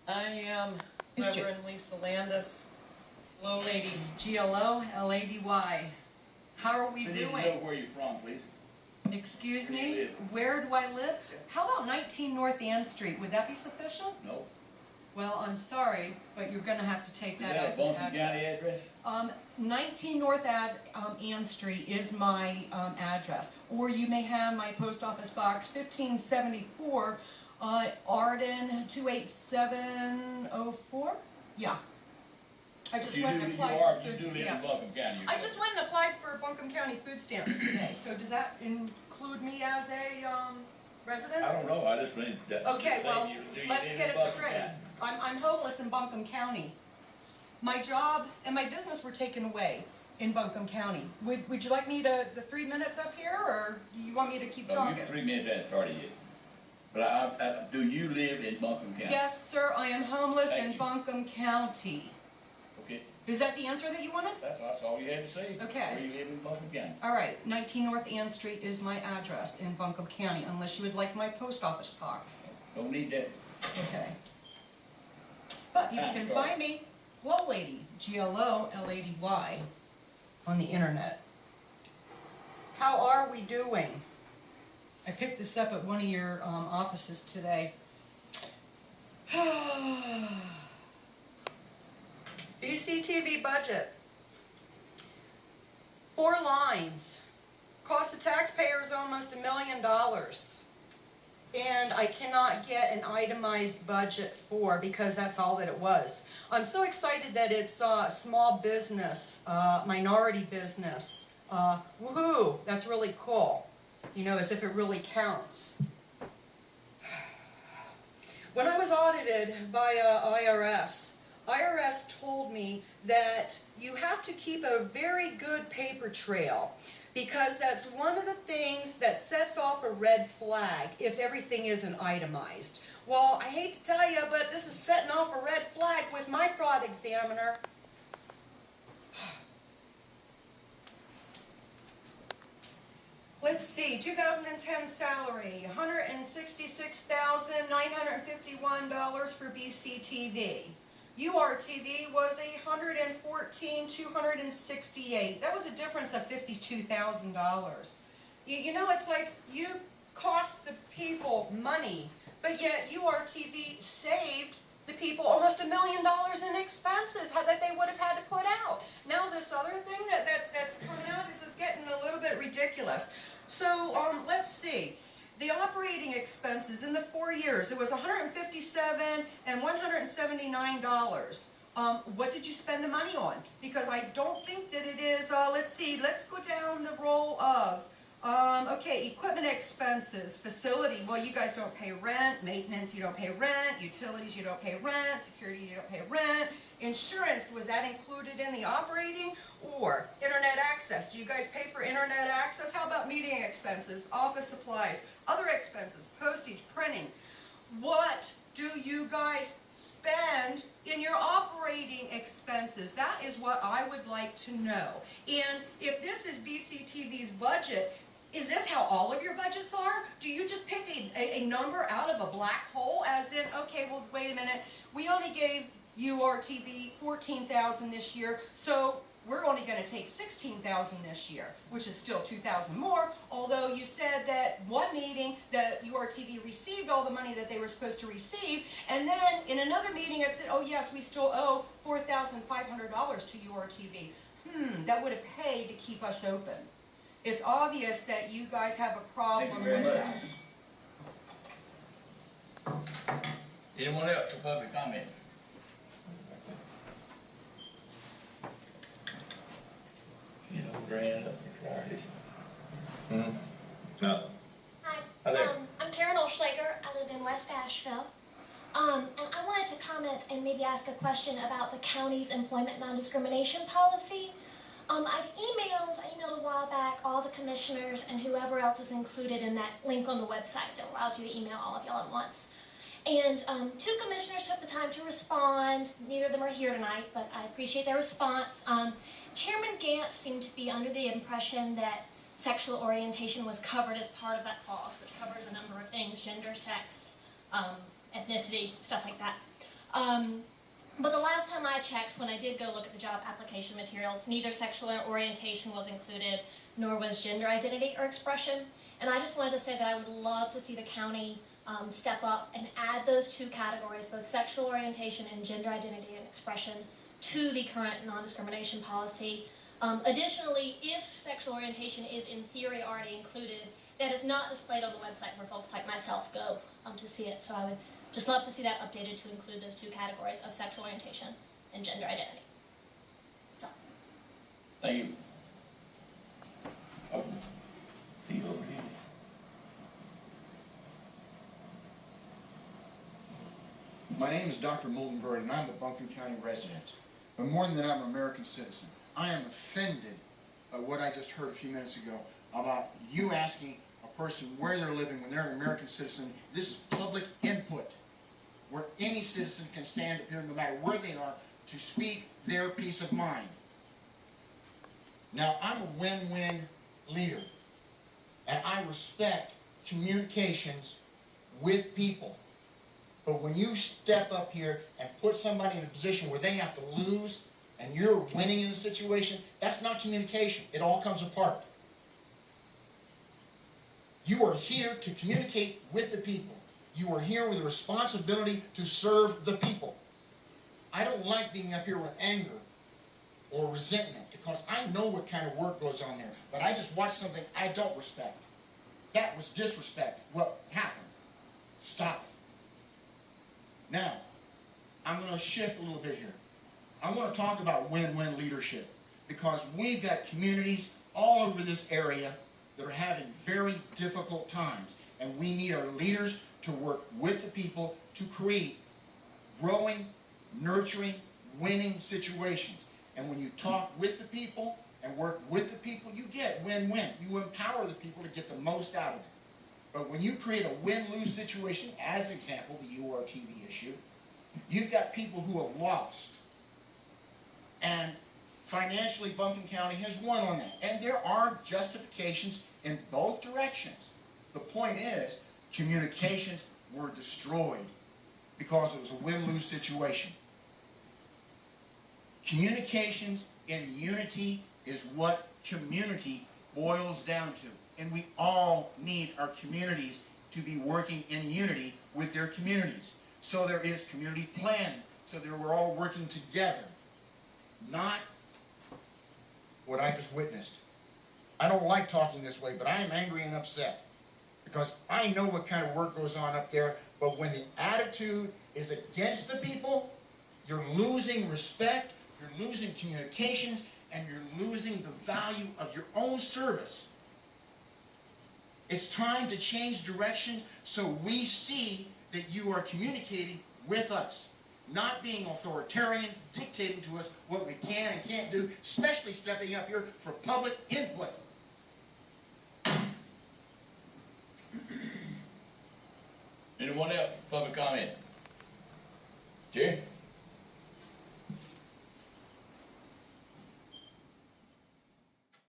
I am Reverend Lisa Landis, Low Lady, G-L-O-L-A-D-Y. How are we doing? We need to know where you're from, please. Excuse me? Where do I live? How about 19 North Ann Street? Would that be sufficient? No. Well, I'm sorry, but you're going to have to take that as an Buncombe County address? 19 North Ann Street is my address. Or you may have my post office box 1574, Arden 28704. Yeah. I just went and applied for food stamps. I just went and applied for Buncombe County food stamps today. So does that include me as a resident? I don't know. I just mean that. Okay, well, let's get it straight. I'm homeless in Buncombe County. My job and my business were taken away in Buncombe County. Would you like me to the 3 minutes up here, or do you want me to keep talking? You 3 minutes hasn't started yet. But do you live in Buncombe County? Yes, sir. I am homeless in Buncombe County. Okay. Is that the answer that you wanted? That's all you had to say. Okay. Where you live in Buncombe County. All right. 19 North Ann Street is my address in Buncombe County, unless you would like my post office box. Don't need that. Okay. But you can find me, Glow Lady, G-L-O-L-A-D-Y, on the internet. How are we doing? I picked this up at one of your offices today. BCTV budget. 4 lines. Cost the taxpayers almost $1 million. And I cannot get an itemized budget for, because that's all that it was. I'm so excited that it's small business, minority business. Woohoo! That's really cool. You know, as if it really counts. When I was audited by IRS told me that you have to keep a very good paper trail, because that's one of the things that sets off a red flag if everything isn't itemized. Well, I hate to tell you, but this is setting off a red flag with my fraud examiner. Let's see, 2010 salary, $166,951 for BCTV. URTV was $114,268. That was a difference of $52,000. You know, it's like you cost the people money, but yet URTV saved the people almost $1 million in expenses that they would have had to put out. Now this other thing that's coming out is getting a little bit ridiculous. So let's see. The operating expenses in the 4 years, it was $157 and $179. What did you spend the money on? Because I don't think that it is, let's see, let's go down the roll of, okay, equipment expenses, facility, well, you guys don't pay rent, maintenance, you don't pay rent, utilities, you don't pay rent, security, you don't pay rent, insurance, was that included in the operating? Or internet access, do you guys pay for internet access? How about meeting expenses, office supplies, other expenses, postage, printing? What do you guys spend in your operating expenses? That is what I would like to know. And if this is BCTV's budget, is this how all of your budgets are? Do you just pick a number out of a black hole, as in, okay, well, wait a minute, we only gave URTV $14,000 this year, so we're only going to take $16,000 this year, which is still $2,000 more, although you said that one meeting that URTV received all the money that they were supposed to receive, and then in another meeting it said, oh yes, we still owe $4,500 to URTV. That would have paid to keep us open. It's obvious that you guys have a problem with this. Anyone else for public comment? You know, grand up the No. Hi. Hi there. I'm Karen Olschlager. I live in West Asheville. And I wanted to comment and maybe ask a question about the county's employment non-discrimination policy. I emailed a while back all the commissioners and whoever else is included in that link on the website that allows you to email all of y'all at once. And 2 commissioners took the time to respond. Neither of them are here tonight, but I appreciate their response. Chairman Gant seemed to be under the impression that sexual orientation was covered as part of that clause, which covers a number of things: gender, sex, ethnicity, stuff like that. But the last time I checked, when I did go look at the job application materials, neither sexual orientation was included, nor was gender identity or expression. And I just wanted to say that I would love to see the county step up and add those two categories, both sexual orientation and gender identity and expression, to the current non-discrimination policy. Additionally, if sexual orientation is in theory already included, that is not displayed on the website where folks like myself go to see it. So I would just love to see that updated to include those two categories of sexual orientation and gender identity. That's all. Thank you. Oh, he over here. My name is Dr. Moldenberg, and I'm a Buncombe County resident. But more than that, I'm an American citizen. I am offended by what I just heard a few minutes ago about you asking a person where they're living when they're an American citizen. This is public input, where any citizen can stand up here, no matter where they are, to speak their peace of mind. Now, I'm a win-win leader, and I respect communications with people. But when you step up here and put somebody in a position where they have to lose and you're winning in a situation, that's not communication. It all comes apart. You are here to communicate with the people. You are here with a responsibility to serve the people. I don't like being up here with anger or resentment because I know what kind of work goes on there. But I just watched something I don't respect. That was disrespect. What happened? Stop it. Now, I'm going to shift a little bit here. I want to talk about win-win leadership because we've got communities all over this area that are having very difficult times, and we need our leaders to work with the people to create growing, nurturing, winning situations. And when you talk with the people and work with the people, you get win-win. You empower the people to get the most out of it. But when you create a win-lose situation, as an example, the URTV issue, you've got people who have lost. And financially, Buncombe County has won on that. And there are justifications in both directions. The point is, communications were destroyed because it was a win-lose situation. Communications in unity is what community boils down to. And we all need our communities to be working in unity with their communities. So there is community planning, so that we're all working together. Not what I just witnessed. I don't like talking this way, but I am angry and upset because I know what kind of work goes on up there, but when the attitude is against the people, you're losing respect, you're losing communications, and you're losing the value of your own service. It's time to change direction so we see that you are communicating with us, not being authoritarians, dictating to us what we can and can't do, especially stepping up here for public input. Anyone else? Public comment? Jerry?